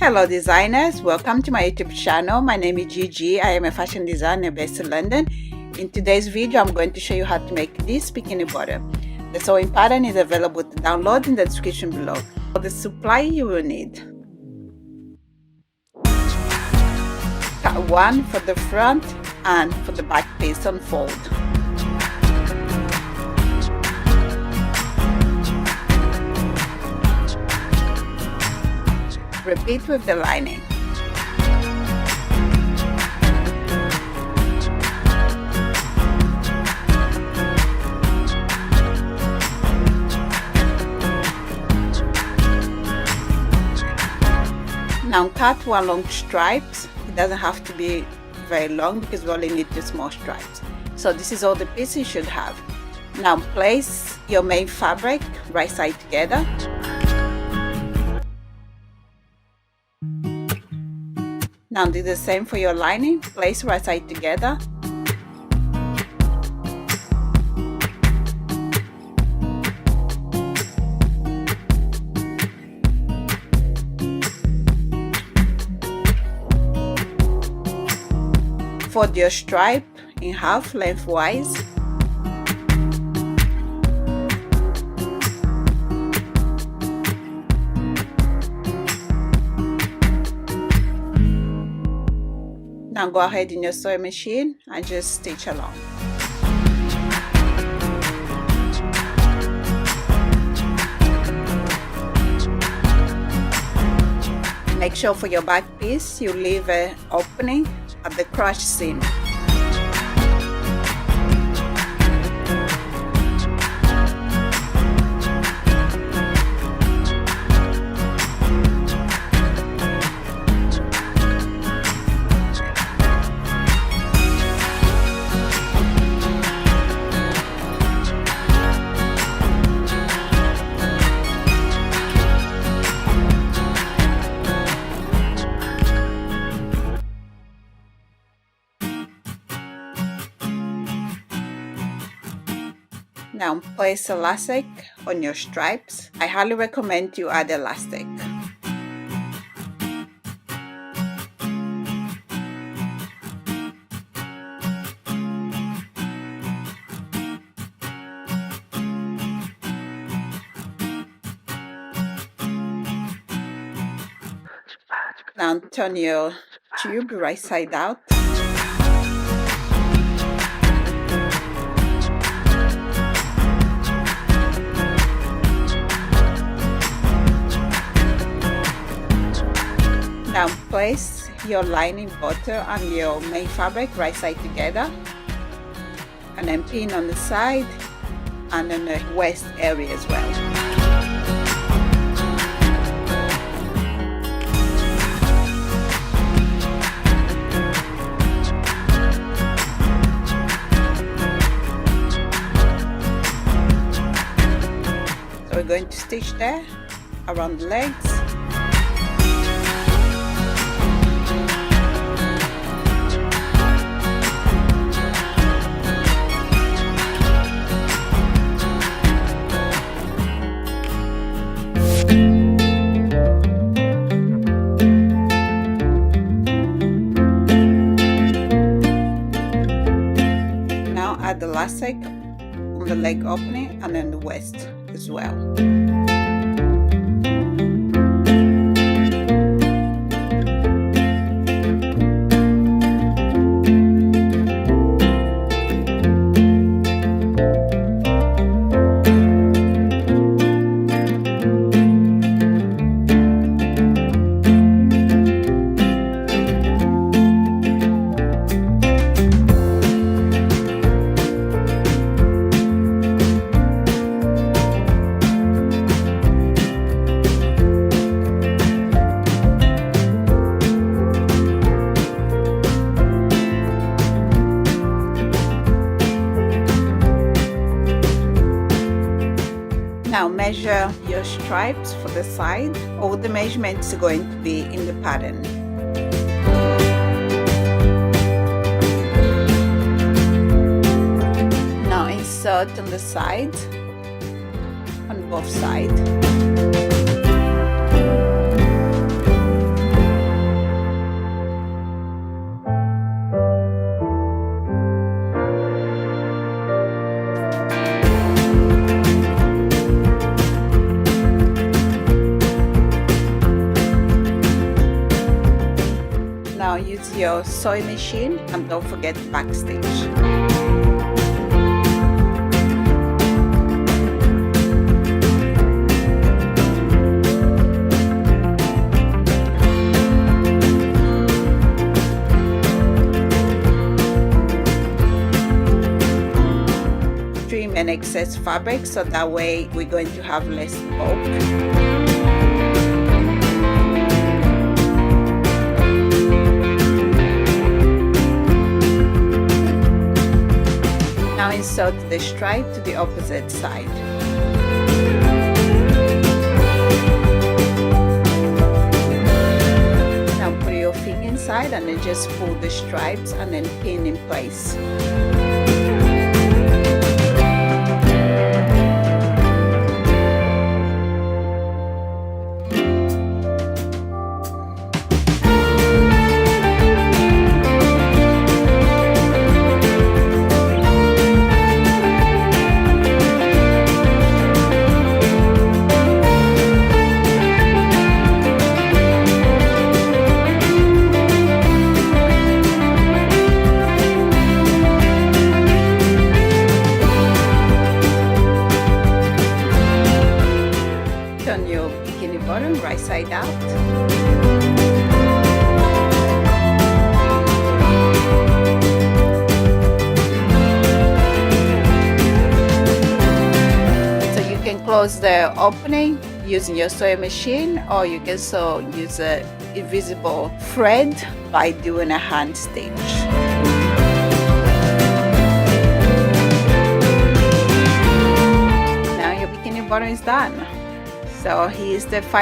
Hello designers, welcome to my YouTube channel. My name is Gigi. I am a fashion designer based in London. In today's video, I'm going to show you how to make this bikini bottom. The sewing pattern is available to download in the description below. For the supply you will need: cut one for the front and for the back piece on fold. Repeat with the lining. Now cut one long stripes. It doesn't have to be very long because we only need two small stripes. So this is all the pieces you should have. Now place your main fabric right side together. Now do the same for your lining. Place right side together. Fold your stripe in half lengthwise. Now go ahead in your sewing machine and just stitch along. Make sure for your back piece you leave an opening at the crotch seam. Now place elastic on your stripes. I highly recommend you add elastic. Now turn your tube right side out. Now place your lining butter and your main fabric right side together, and then pin on the side and on the waist area as well. So we're going to stitch there around the legs. Add the elastic on the leg opening and then the waist as well. Now measure your stripes for the side. All the measurements are going to be in the pattern. Now insert on the side, on both sides. use your sewing machine and don't forget backstitch. Trim and excess fabric so that way we're going to have less bulk. Now insert the stripe to the opposite side. Now put your thing inside and then just pull the stripes and then pin in place. Turn your bikini bottom right side out. So you can close the opening using your sewing machine, or you can also use an invisible thread by doing a hand stitch. Now your bikini bottom is done. So here's the final